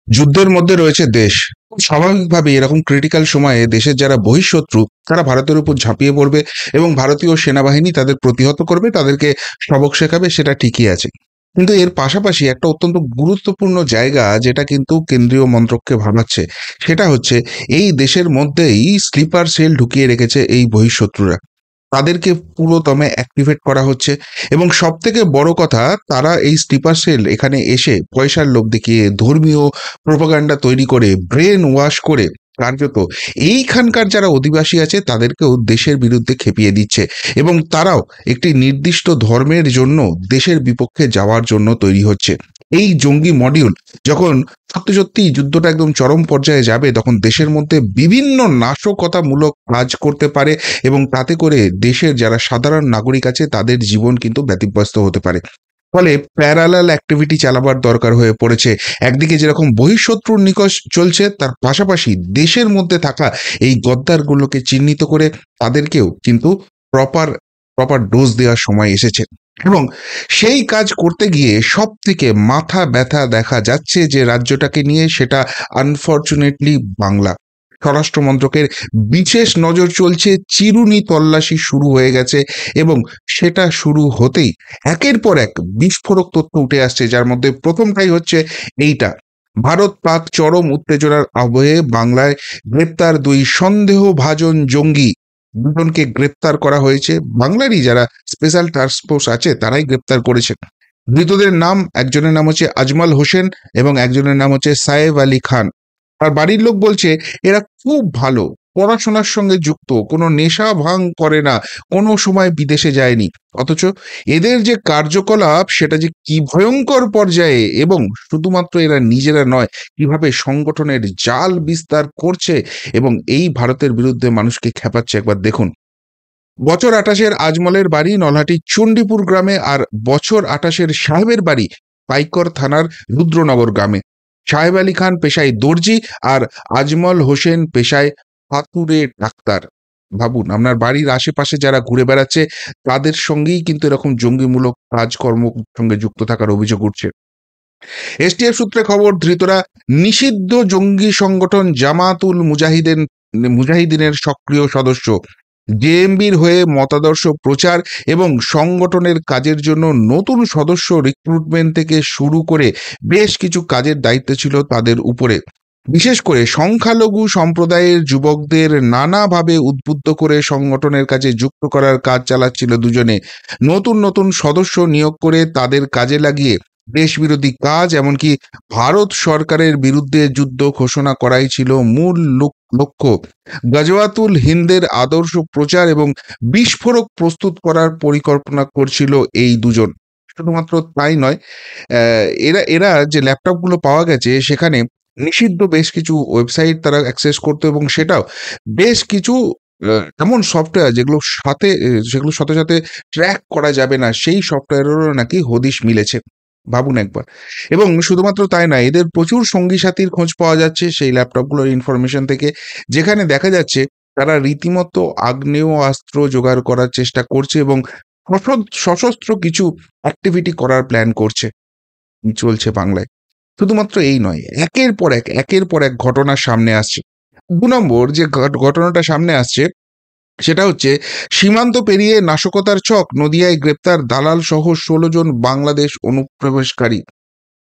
যুদ্ধের মধ্যে রয়েছে দেশ। খুব স্বাভাবিকভাবে এরকম ক্রিটিক্যাল সময়ে দেশের যারা বহিঃশত্রু তারা ভারতের উপর ঝাঁপিয়ে পড়বে এবং ভারতীয় সেনাবাহিনী তাদের প্রতিহত করবে, তাদেরকে সবক শেখাবে, সেটা ঠিকই আছে। কিন্তু এর পাশাপাশি একটা অত্যন্ত গুরুত্বপূর্ণ জায়গা যেটা কিন্তু কেন্দ্রীয় মন্ত্রককে ভাবাচ্ছে, সেটা হচ্ছে এই দেশের মধ্যেই স্লিপার সেল ঢুকিয়ে রেখেছে এই বহিঃশত্রুরা। তাদেরকে পুরোদমে অ্যাক্টিভেট করা হচ্ছে এবং সবথেকে বড় কথা, তারা এই স্লিপার সেল এখানে এসে পয়সার লোভ দেখিয়ে ধর্মীয় প্রোপাগান্ডা তৈরি করে ব্রেন ওয়াশ করে কার্যত এইখানকার যারা অধিবাসী আছে তাদেরকেও দেশের বিরুদ্ধে খেপিয়ে দিচ্ছে এবং তারাও একটি নির্দিষ্ট ধর্মের জন্য দেশের বিপক্ষে যাওয়ার জন্য তৈরি হচ্ছে। এই জঙ্গি মডিউল যখন সত্যি সত্যি যুদ্ধটা একদম চরম পর্যায়ে যাবে, তখন দেশের মধ্যে বিভিন্ন নাশকতামূলক কাজ করতে পারে এবং তাতে করে দেশের যারা সাধারণ নাগরিক আছে তাদের জীবন কিন্তু ব্যতিব্যস্ত হতে পারে। ফলে প্যারালাল অ্যাক্টিভিটি চালাবার দরকার হয়ে পড়েছে। একদিকে যেরকম বহিঃশত্রুর নিকষ চলছে, তার পাশাপাশি দেশের মধ্যে থাকা এই গদ্দারগুলোকে চিহ্নিত করে তাদেরকেও কিন্তু প্রপার প্রপার ডোজ দেওয়ার সময় এসেছে। এবং সেই কাজ করতে গিয়ে সব থেকে মাথা ব্যথা দেখা যাচ্ছে যে রাজ্যটাকে নিয়ে, সেটা আনফর্চুনেটলি বাংলা। স্বরাষ্ট্র মন্ত্রকের বিশেষ নজর চলছে, চিরুনি তল্লাশি শুরু হয়ে গেছে এবং সেটা শুরু হতেই একের পর এক বিস্ফোরক তথ্য উঠে আসছে, যার মধ্যে প্রথমটাই হচ্ছে এইটা: ভারত পাক চরম উত্তেজনার আবহে বাংলায় গ্রেপ্তার দুই সন্দেহভাজন জঙ্গি। দুজনকে গ্রেপ্তার করা হয়েছে, বাংলারই যারা স্পেশাল টাস্ক ফোর্স আছে তারাই গ্রেপ্তার করেছে। ধৃতদের নাম, একজনের নাম হচ্ছে আজমল হোসেন এবং একজনের নাম হচ্ছে সায়েব আলী খান। আর বাড়ির লোক বলছে এরা খুব ভালো, পড়াশোনার সঙ্গে যুক্ত, কোনো নেশা ভাঙ করে না, কোনো সময় বিদেশে যায়নি। অথচ এদের যে কার্যকলাপ সেটা যে কি ভয়ঙ্কর পর্যায়ে, এবং শুধুমাত্র এরা নিজেরা নয়, কিভাবে সংগঠনের জাল বিস্তার করছে এবং এই ভারতের বিরুদ্ধে মানুষকে খেপাচ্ছে, একবার দেখুন। বছর ২৮-এর আজমলের বাড়ি নলহাটির চণ্ডীপুর গ্রামে, আর বছর ২৮-এর সাহেবের বাড়ি পাইকর থানার রুদ্রনগর গ্রামে। সাহেব আলী খান পেশায় দর্জি আর আজমল হোসেন পেশায় হাতুড়ে ডাক্তার। ভাবুন, আপনার বাড়ির আশেপাশে যারা ঘুরে বেড়াচ্ছে তাদের সঙ্গেই কিন্তু এরকম জঙ্গিমূলক কাজকর্ম সঙ্গে যুক্ত থাকার অভিযোগ উঠছে। এসটিএফ সূত্রে খবর, ধৃতরা নিষিদ্ধ জঙ্গি সংগঠন জামাতুল মুজাহিদিনের সক্রিয় সদস্য। জেএমবির হয়ে মতাদর্শ প্রচার এবং সংগঠনের কাজের জন্য নতুন সদস্য রিক্রুটমেন্ট থেকে শুরু করে বেশ কিছু কাজের দায়িত্ব ছিল তাদের উপরে। বিশেষ করে সংখ্যালঘু সম্প্রদায়ের যুবকদের নানাভাবে উদ্বুদ্ধ করে সংগঠনের কাজে যুক্ত করার কাজ চালাচ্ছিল দুজনে। নতুন নতুন সদস্য নিয়োগ করে তাদের কাজে লাগিয়ে দেশবিরোধী কাজ, এমনকি ভারত সরকারের বিরুদ্ধে যুদ্ধ ঘোষণা করাই ছিল মূল লক্ষ্য। গজওয়াতুল হিন্দের আদর্শ প্রচার এবং বিস্ফোরক প্রস্তুত করার পরিকল্পনা করছিল এই দুজন। শুধুমাত্র তাই নয়, এরা এরা যে ল্যাপটপগুলো পাওয়া গেছে সেখানে নিষিদ্ধ বেশ কিছু ওয়েবসাইট তারা অ্যাক্সেস করতো এবং সেটাও বেশ কিছু এমন সফটওয়্যার যেগুলোর সাথে সাথে ট্র্যাক করা যাবে না, সেই সফটওয়্যারেরও নাকি হদিশ মিলেছে। ভাবুন একবার। এবং শুধুমাত্র তাই নয়, এদের প্রচুর সঙ্গী সাথীর খোঁজ পাওয়া যাচ্ছে সেই ল্যাপটপগুলোর ইনফরমেশন থেকে, যেখানে দেখা যাচ্ছে তারা রীতিমতো আগ্নেয়াস্ত্র জোগাড় করার চেষ্টা করছে এবং সশস্ত্র কিছু অ্যাক্টিভিটি করার প্ল্যান করছে। কি চলছে বাংলায়? শুধুমাত্র এই নয়, একের পর এক ঘটনা সামনে আসছে। ২ নম্বর যে ঘটনাটা সামনে আসছে সেটা হচ্ছে সীমান্ত পেরিয়ে নাশকতার ছক, নদিয়ায় গ্রেপ্তার দালাল সহ ১৬ জন বাংলাদেশ অনুপ্রবেশকারী।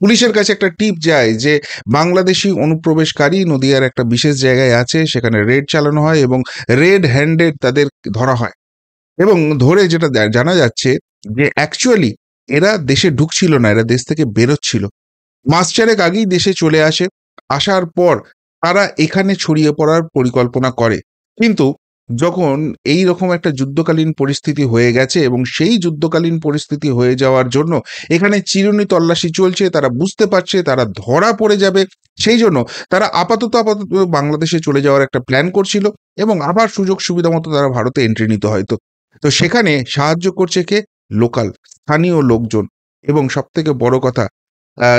পুলিশের কাছে একটা টিপ যায় যে বাংলাদেশি অনুপ্রবেশকারী নদিয়ার একটা বিশেষ জায়গায় আছে, সেখানে রেড চালানো হয় এবং রেড হ্যান্ডেড তাদের ধরা হয়। এবং ধরে যেটা জানা যাচ্ছে যে অ্যাকচুয়ালি এরা দেশে ঢুকছিল না, এরা দেশ থেকে বেরোচ্ছিল। মাস চারেক আগেই দেশে চলে আসে। আসার পর তারা এখানে ছড়িয়ে পড়ার পরিকল্পনা করে। কিন্তু যখন এই রকম একটা যুদ্ধকালীন পরিস্থিতি হয়ে গেছে এবং সেই যুদ্ধকালীন পরিস্থিতি হয়ে যাওয়ার জন্য এখানে চিরুনি তল্লাশি চলছে, তারা বুঝতে পারছে তারা ধরা পড়ে যাবে। সেই জন্য তারা আপাতত বাংলাদেশে চলে যাওয়ার একটা প্ল্যান করছিল এবং আবার সুযোগ সুবিধা মতো তারা ভারতে এন্ট্রি নিত হয়তো। তো সেখানে সাহায্য করছে কে? লোকাল, স্থানীয় লোকজন। এবং সবথেকে বড় কথা,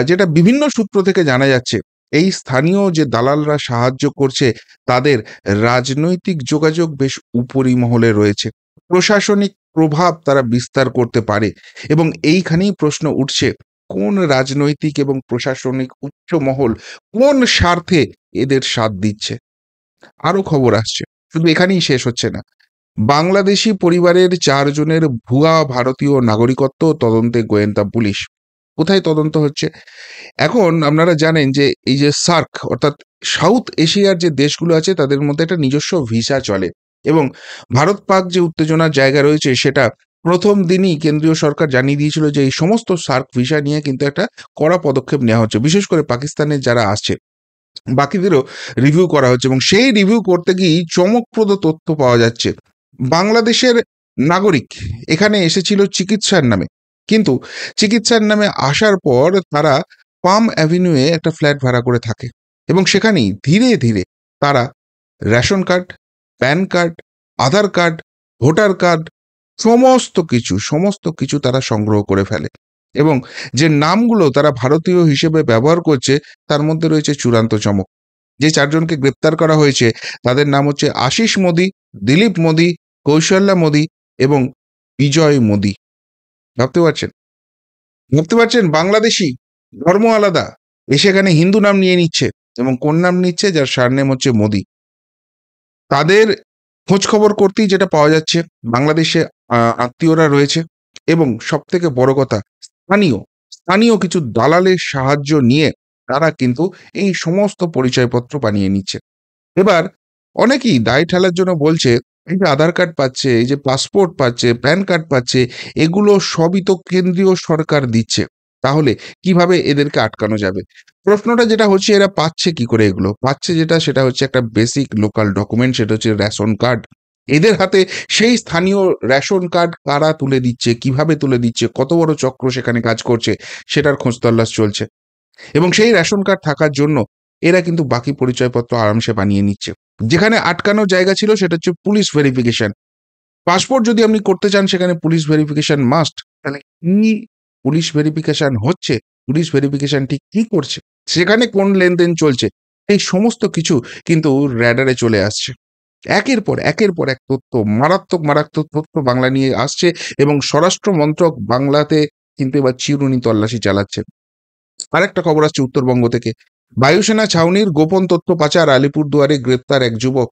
যেটা বিভিন্ন সূত্র থেকে জানা যাচ্ছে, এই স্থানীয় যে দালালরা সাহায্য করছে তাদের রাজনৈতিক যোগাযোগ বেশ উপরি মহলে রয়েছে, প্রশাসনিক প্রভাব তারা বিস্তার করতে পারে। এবং এইখানেই প্রশ্ন উঠছে, কোন রাজনৈতিক এবং প্রশাসনিক উচ্চ মহল কোন স্বার্থে এদের সাথ দিচ্ছে। আরো খবর আসছে, শুধু এখানেই শেষ হচ্ছে না। বাংলাদেশি পরিবারের 4 জনের ভুয়া ভারতীয় নাগরিকত্ব তদন্তে গোয়েন্দা পুলিশ। কোথায় তদন্ত হচ্ছে? এখন আপনারা জানেন যে এই যে সার্ক অর্থাৎ সাউথ এশিয়ার যে দেশগুলো আছে তাদের মধ্যে একটা নিজস্ব ভিসা চলে, এবং ভারত পাক যে উত্তেজনার জায়গা রয়েছে সেটা প্রথম দিনই কেন্দ্রীয় সরকার জানিয়ে দিয়েছিল যে এই সমস্ত সার্ক ভিসা নিয়ে কিন্তু একটা কড়া পদক্ষেপ নেওয়া হচ্ছে, বিশেষ করে পাকিস্তানের যারা আসছে বাকিদেরও রিভিউ করা হচ্ছে, এবং সেই রিভিউ করতে গিয়েই চমকপ্রদ তথ্য পাওয়া যাচ্ছে। বাংলাদেশের নাগরিক এখানে এসেছিল চিকিৎসার নামে, কিন্তু চিকিৎসার নামে আসার পর তারা পাম অ্যাভিনিউয়ে একটা ফ্ল্যাট ভাড়া করে থাকে, এবং সেখানেই ধীরে ধীরে তারা রেশন কার্ড, প্যান কার্ড, আধার কার্ড, ভোটার কার্ড সমস্ত কিছু তারা সংগ্রহ করে ফেলে, এবং যে নামগুলো তারা ভারতীয় হিসেবে ব্যবহার করছে তার মধ্যে রয়েছে চূড়ান্ত চমক। যে 4 জনকে গ্রেপ্তার করা হয়েছে তাদের নাম হচ্ছে আশিস মোদি, দিলীপ মোদি, কৌশল্যা মোদি এবং বিজয় মোদি। ভাবতে পারছেন? ভাবতে পারছেন বাংলাদেশি, ধর্ম আলাদা, এসে এখানে হিন্দু নাম নিয়ে নিচ্ছে, এবং কোন নাম নিচ্ছে? যার সারনেম হচ্ছে মোদি। তাদের খোঁজ খবর করতেই যেটা পাওয়া যাচ্ছে, বাংলাদেশে আত্মীয়রা রয়েছে, এবং সবথেকে বড় কথা স্থানীয় স্থানীয় কিছু দালালের সাহায্য নিয়ে তারা কিন্তু এই সমস্ত পরিচয়পত্র বানিয়ে নিচ্ছে। এবার অনেকেই দায় ঠেলার জন্য বলছে, এই যে আধার কার্ড পাচ্ছে, এই যে পাসপোর্ট পাচ্ছে, প্যান কার্ড পাচ্ছে, এগুলো সবই তো কেন্দ্রীয় সরকার দিচ্ছে, তাহলে কিভাবে এদেরকে আটকানো যাবে? প্রশ্নটা যেটা হচ্ছে, এরা পাচ্ছে কি করে? এগুলো পাচ্ছে যেটা, সেটা হচ্ছে একটা বেসিক লোকাল ডকুমেন্ট, সেটা হচ্ছে রেশন কার্ড। এদের হাতে সেই স্থানীয় রেশন কার্ড কারা তুলে দিচ্ছে, কিভাবে তুলে দিচ্ছে, কত বড় চক্র সেখানে কাজ করছে, সেটার খোঁজ তল্লাশ চলছে, এবং সেই রেশন কার্ড থাকার জন্য এরা কিন্তু বাকি পরিচয়পত্র আরামসে বানিয়ে নিচ্ছে। যেখানে আটকানোর জায়গা ছিল সেটা হচ্ছে পুলিশ ভেরিফিকেশন। পাসপোর্ট যদি আপনি করতে চান সেখানে পুলিশ ভেরিফিকেশন মাস্ট। তাহলে কি পুলিশ ভেরিফিকেশন হচ্ছে? পুলিশ ভেরিফিকেশন ঠিক কি করছে? সেখানে কোন লেনদেন চলছে? এই সমস্ত কিছু কিন্তু র‍্যাডারে চলে আসছে। একের পর এক তথ্য, মারাত্মক তথ্য বাংলা নিয়ে আসছে, এবং স্বরাষ্ট্র মন্ত্রক বাংলাতে কিন্তু এবার চিরুনি তল্লাশি চালাচ্ছে। আরেকটা খবর আসছে উত্তরবঙ্গ থেকে। বায়ুসেনা ছাউনির গোপন তথ্য পাচার, আলিপুরদুয়ারে গ্রেপ্তার এক যুবক।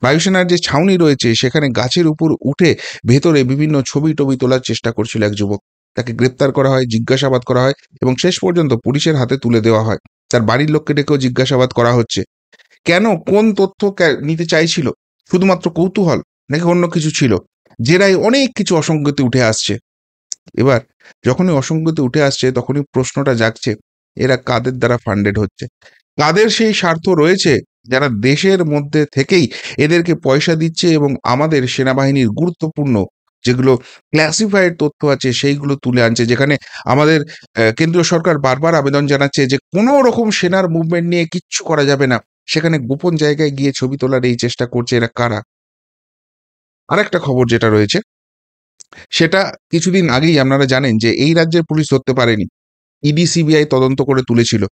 বায়ুসেনার যে ছাউনি রয়েছে সেখানে গাছের উপর উঠে ভেতরে বিভিন্ন ছবি-টবি তোলার চেষ্টা করছিল এক যুবক। তাকে গ্রেপ্তার করা হয়, জিজ্ঞাসাবাদ করা হয়, এবং শেষ পর্যন্ত পুলিশের হাতে তুলে দেওয়া হয়। তার বাড়ির লোককে ডেকেও জিজ্ঞাসাবাদ করা হচ্ছে। কেন? কোন তথ্য নিতে চাইছিল? শুধুমাত্র কৌতূহল, নাকি অন্য কিছু ছিল? জেরায় অনেক কিছু অসঙ্গতি উঠে আসছে। এবার যখনই অসঙ্গতি উঠে আসছে তখনই প্রশ্নটা জাগছে, এরা কাদের দ্বারা ফান্ডেড হচ্ছে? কাদের সেই স্বার্থ রয়েছে যারা দেশের মধ্যে থেকেই এদেরকে পয়সা দিচ্ছে, এবং আমাদের সেনাবাহিনীর গুরুত্বপূর্ণ যেগুলো ক্লাসিফাইড তথ্য আছে সেইগুলো তুলে আনছে, যেখানে আমাদের কেন্দ্রীয় সরকার বারবার আবেদন জানাচ্ছে যে কোনো রকম সেনার মুভমেন্ট নিয়ে কিচ্ছু করা যাবে না, সেখানে গোপন জায়গায় গিয়ে ছবি তোলার এই চেষ্টা করছে, এরা কারা? আরেকটা খবর যেটা রয়েছে সেটা, কিছুদিন আগেই আপনারা জানেন যে এই রাজ্যের পুলিশ ধরতে পারেনি, ইডি সিবিআই তদন্ত করে তুলেছিল,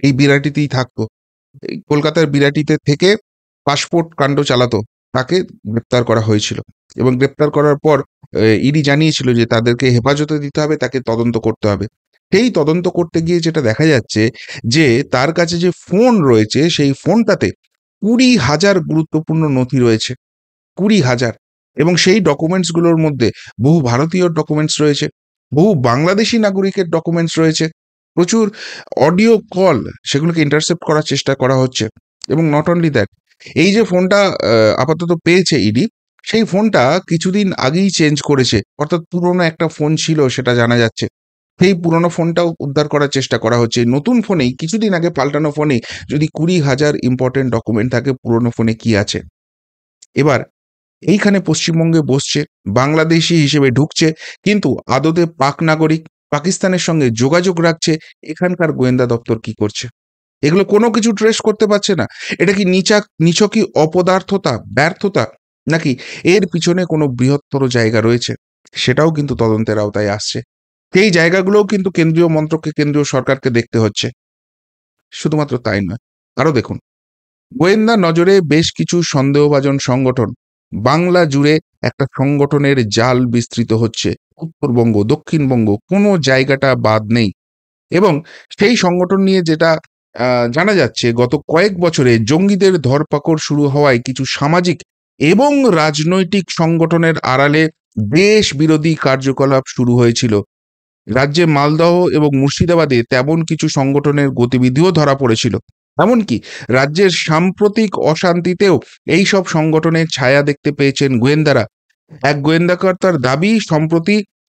এই বিরাটিতেই থাকতো, এই কলকাতার বিরাটিতে থেকে পাসপোর্ট কাণ্ড চালাতো, তাকে গ্রেপ্তার করা হয়েছিল, এবং গ্রেপ্তার করার পর ইডি জানিয়েছিল যে তাদেরকে হেফাজতে দিতে হবে, তাকে তদন্ত করতে হবে। সেই তদন্ত করতে গিয়ে যেটা দেখা যাচ্ছে যে তার কাছে যে ফোন রয়েছে সেই ফোনটাতে 20,000 গুরুত্বপূর্ণ নথি রয়েছে, 20,000, এবং সেই ডকুমেন্টসগুলোর মধ্যে বহু ভারতীয় ডকুমেন্টস রয়েছে, বহু বাংলাদেশি নাগরিকের ডকুমেন্টস রয়েছে, প্রচুর অডিও কল, সেগুলোকে ইন্টারসেপ্ট করার চেষ্টা করা হচ্ছে, এবং নট অনলি দ্যাট, এই যে ফোনটা আপাতত পেয়েছে ইডি, সেই ফোনটা কিছুদিন আগেই চেঞ্জ করেছে, অর্থাৎ পুরনো একটা ফোন ছিল সেটা জানা যাচ্ছে। সেই পুরনো ফোনটাও উদ্ধার করার চেষ্টা করা হচ্ছে। নতুন ফোনেই, কিছুদিন আগে পাল্টানো ফোনে যদি 20,000 ইম্পর্টেন্ট ডকুমেন্ট থাকে, পুরনো ফোনে কি আছে? এবার এইখানে পশ্চিমবঙ্গে বসছে, বাংলাদেশি হিসেবে ঢুকছে, কিন্তু আদতে পাক নাগরিক, পাকিস্তানের সঙ্গে যোগাযোগ রাখছে, এখানকার গোয়েন্দা দপ্তর কি করছে? এগুলো কোনো কিছু ট্রেস করতে পারছে না। এটা কি নিছকই অপদার্থতা, ব্যর্থতা, নাকি এর পিছনে কোনো বৃহত্তর জায়গা রয়েছে? সেটাও কিন্তু তদন্তের আওতায় আসছে। সেই জায়গাগুলোও কিন্তু কেন্দ্রীয় মন্ত্রককে, কেন্দ্রীয় সরকারকে দেখতে হচ্ছে। শুধুমাত্র তাই নয়, আরো দেখুন, গোয়েন্দা নজরে বেশ কিছু সন্দেহভাজন সংগঠন। বাংলা জুড়ে একটা সংগঠনের জাল বিস্তৃত হচ্ছে, উত্তরবঙ্গ, দক্ষিণবঙ্গ, কোনো জায়গাটা বাদ নেই। এবং সেই সংগঠন নিয়ে যেটা জানা যাচ্ছে, গত কয়েক বছরে জঙ্গিদের ধরপাকড় শুরু হওয়ায় কিছু সামাজিক এবং রাজনৈতিক সংগঠনের আড়ালে দেশ বিরোধী কার্যকলাপ শুরু হয়েছিল। রাজ্যে মালদহ এবং মুর্শিদাবাদে তেমন কিছু সংগঠনের গতিবিধিও ধরা পড়েছিল। এমনকি রাজ্যের সাম্প্রতিক অশান্তিতেও এই সব সংগঠনের ছায়া দেখতে পেয়েছেন গোয়েন্দারা। এক গোয়েন্দাকর্তার দাবি, সম্প্রতি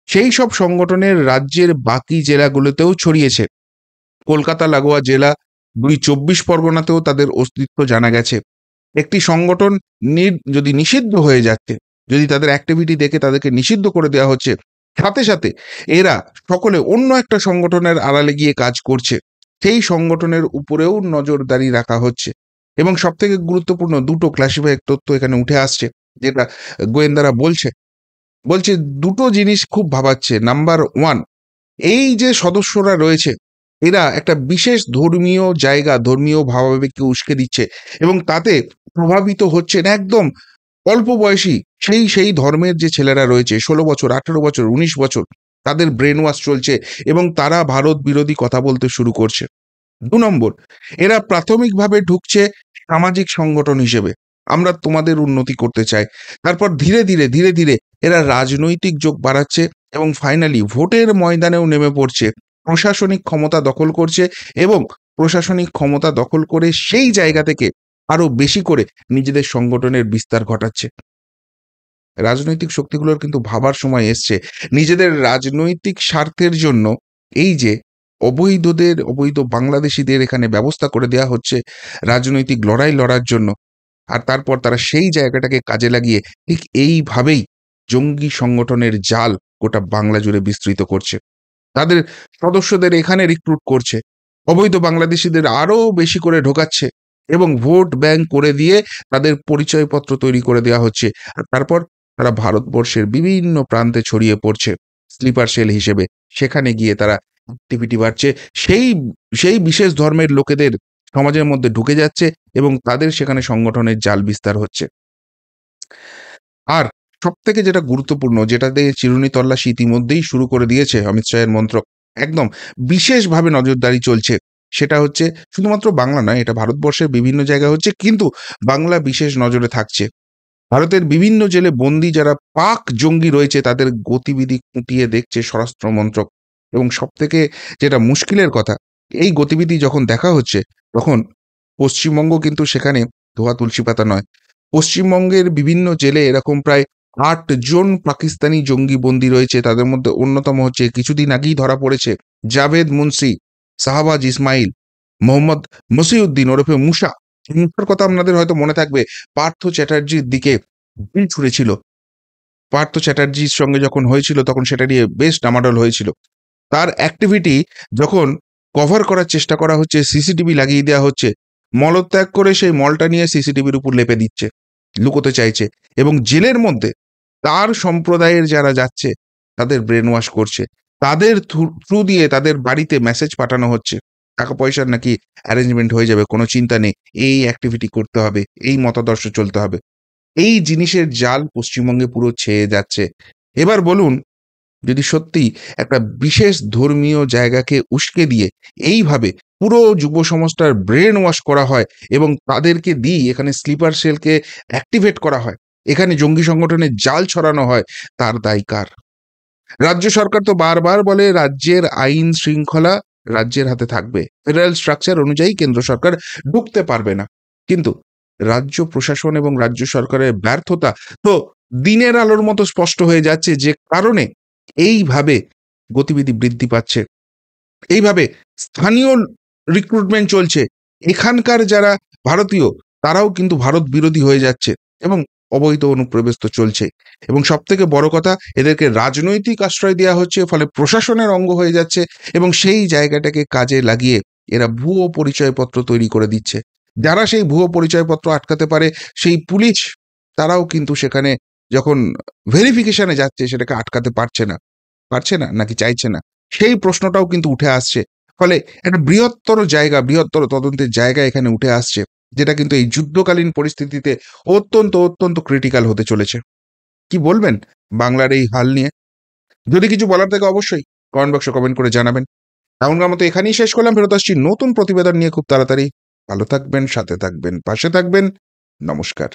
সেই সব সংগঠনের রাজ্যের বাকি জেলাগুলোতেও ছড়িয়েছে। কলকাতা লাগোয়া জেলা ২ চব্বিশ পরগনাতেও তাদের অস্তিত্ব জানা গেছে। একটি সংগঠন যদি নিষিদ্ধ হয়ে যাচ্ছে, যদি তাদের অ্যাক্টিভিটি দেখে তাদেরকে নিষিদ্ধ করে দেওয়া হচ্ছে, সাথে সাথে এরা সকলে অন্য একটা সংগঠনের আড়ালে গিয়ে কাজ করছে, সেই সংগঠনের উপরেও নজরদারি রাখা হচ্ছে। এবং সব থেকে গুরুত্বপূর্ণ দুটো ক্লাসিফাইড তথ্য এখানে উঠে আসছে, যেটা গোয়েন্দারা বলছে দুটো জিনিস খুব ভাবাচ্ছে। নাম্বার ওয়ান, এই যে সদস্যরা রয়েছে, এরা একটা বিশেষ ধর্মীয় জায়গা, ধর্মীয় ভাবাবেগকে উস্কে দিচ্ছে এবং তাতে প্রভাবিত হচ্ছেন একদম অল্প বয়সী সেই ধর্মের যে ছেলেরা রয়েছে, ১৬ বছর, ১৮ বছর, ১৯ বছর, তাদের ব্রেন ওয়াশ চলছে এবং তারা ভারত বিরোধী কথা বলতে শুরু করছে। ২ নম্বর, এরা প্রাথমিকভাবে ঢুকছে সামাজিক সংগঠন হিসেবে, আমরা তোমাদের উন্নতি করতে চাই। তারপর ধীরে ধীরে এরা রাজনৈতিক যোগ বাড়াচ্ছে এবং ফাইনালি ভোটের ময়দানেও নেমে পড়ছে, প্রশাসনিক ক্ষমতা দখল করছে এবং প্রশাসনিক ক্ষমতা দখল করে সেই জায়গা থেকে আরো বেশি করে নিজেদের সংগঠনের বিস্তার ঘটাচ্ছে। রাজনৈতিক শক্তিগুলোর কিন্তু ভাবার সময় এসছে, নিজেদের রাজনৈতিক স্বার্থের জন্য এই যে অবৈধ বাংলাদেশিদের এখানে ব্যবস্থা করে দেওয়া হচ্ছে রাজনৈতিক লড়াই লড়ার জন্য, আর তারপর তারা সেই জায়গাটাকে কাজে লাগিয়ে ঠিক এইভাবেই জঙ্গি সংগঠনের জাল গোটা বাংলা জুড়ে বিস্তৃত করছে। তাদের সদস্যদের এখানে রিক্রুট করছে, অবৈধ বাংলাদেশিদের আরো বেশি করে ঢোকাচ্ছে এবং ভোট ব্যাংক করে দিয়ে তাদের পরিচয়পত্র তৈরি করে দেওয়া হচ্ছে। আর তারপর তারা ভারতবর্ষের বিভিন্ন প্রান্তে ছড়িয়ে পড়ছে স্লিপার সেল হিসেবে। সেখানে গিয়ে তারা অ্যাক্টিভিটি বাড়ছে, সেই সেই বিশেষ ধর্মের লোকেদের সমাজের মধ্যে ঢুকে যাচ্ছে এবং তাদের সেখানে সংগঠনের জাল বিস্তার হচ্ছে। আর সবথেকে যেটা গুরুত্বপূর্ণ, যেটাতে চিরুনি তল্লাশি ইতিমধ্যেই শুরু করে দিয়েছে অমিত শাহের মন্ত্রক, একদম বিশেষভাবে নজরদারি চলছে, সেটা হচ্ছে শুধুমাত্র বাংলা নয়, এটা ভারতবর্ষের বিভিন্ন জায়গায় হচ্ছে, কিন্তু বাংলা বিশেষ নজরে থাকছে। ভারতের বিভিন্ন জেলে বন্দী যারা পাক জঙ্গি রয়েছে, তাদের গতিবিধি খুঁটিয়ে দেখছে স্বরাষ্ট্র মন্ত্রক। এবং সবথেকে যেটা মুশকিলের কথা, এই গতিবিধি যখন দেখা হচ্ছে, তখন পশ্চিমবঙ্গ কিন্তু সেখানে ধোয়া তুলসী পাতা নয়। পশ্চিমবঙ্গের বিভিন্ন জেলে এরকম প্রায় ৮ জন পাকিস্তানি জঙ্গি বন্দী রয়েছে। তাদের মধ্যে অন্যতম হচ্ছে, কিছুদিন আগেই ধরা পড়েছে জাভেদ মুন্সি, শাহবাজ ইসমাইল, মোহাম্মদ মসিউদ্দিন ওরফে মুসা। মুসার কথা আপনাদের হয়তো মনে থাকবে, পার্থ চ্যাটার্জির দিকে ঢিল ছুঁড়েছিল। পার্থ চ্যাটার্জির সঙ্গে যখন হয়েছিল তখন সেটা নিয়ে বেশ ডামাডোল হয়েছিল। তার অ্যাক্টিভিটি যখন কভার করার চেষ্টা করা হচ্ছে, সিসিটিভি লাগিয়ে দেওয়া হচ্ছে, মলত্যাগ করে সেই মলটা নিয়ে সিসিটিভির উপর লেপে দিচ্ছে, লুকোতে চাইছে এবং জেলের মধ্যে তার সম্প্রদায়ের যারা যাচ্ছে তাদের ব্রেন ওয়াশ করছে, তাদের থ্রু দিয়ে তাদের বাড়িতে মেসেজ পাঠানো হচ্ছে, টাকা পয়সার নাকি অ্যারেঞ্জমেন্ট হয়ে যাবে, কোনো চিন্তা নেই, এই অ্যাক্টিভিটি করতে হবে, এই মতাদর্শ চলতে হবে। এই জিনিসের জাল পশ্চিমবঙ্গে পুরো ছেয়ে যাচ্ছে। এবার বলুন, যদি সত্যি একটা বিশেষ ধর্মীয় জায়গাকে উস্কে দিয়ে এইভাবে পুরো যুব সমাজটার ব্রেন ওয়াশ করা হয় এবং তাদেরকে দিয়ে এখানে স্লিপার সেলকে অ্যাক্টিভেট করা হয়, এখানে জঙ্গি সংগঠনের জাল ছড়ানো হয়, তার দায় কার? রাজ্য সরকার তো বারবার বলে রাজ্যের আইন শৃঙ্খলা রাজ্যের হাতে থাকবে, ফেডারেল স্ট্রাকচার অনুযায়ী কেন্দ্র সরকার ঢুকতে পারবে না। কিন্তু রাজ্য প্রশাসন এবং রাজ্য সরকারের ব্যর্থতা তো দিনের আলোর মতো স্পষ্ট হয়ে যাচ্ছে, যে কারণে এইভাবে গতিবিধি বৃদ্ধি পাচ্ছে, এইভাবে স্থানীয় রিক্রুটমেন্ট চলছে, এখানকার যারা ভারতীয় তারাও কিন্তু ভারত বিরোধী হয়ে যাচ্ছে এবং অবৈধ অনুপ্রবেশ তো চলছে। এবং সব থেকে বড় কথা, এদেরকে রাজনৈতিক আশ্রয় দেওয়া হচ্ছে, ফলে প্রশাসনের অঙ্গ হয়ে যাচ্ছে এবং সেই জায়গাটাকে কাজে লাগিয়ে এরা ভুয়ো পরিচয়পত্র তৈরি করে দিচ্ছে। যারা সেই ভুয়ো পরিচয়পত্র আটকাতে পারে, সেই পুলিশ, তারাও কিন্তু সেখানে যখন ভেরিফিকেশনে যাচ্ছে সেটাকে আটকাতে পারছে না নাকি চাইছে না, সেই প্রশ্নটাও কিন্তু উঠে আসছে। ফলে একটা বৃহত্তর তদন্তের জায়গা এখানে উঠে আসছে, যেটা কিন্তু এই যুদ্ধকালীন পরিস্থিতিতে অত্যন্ত ক্রিটিক্যাল হতে চলেছে। কি বলবেন বাংলার এই হাল নিয়ে? যদি কিছু বলার থাকে অবশ্যই কমেন্ট বক্সে কমেন্ট করে জানাবেন। এখনকার মতো এখানেই শেষ করলাম। ফেরত আসছি নতুন প্রতিবেদন নিয়ে খুব তাড়াতাড়ি। ভালো থাকবেন, সাথে থাকবেন, পাশে থাকবেন। নমস্কার।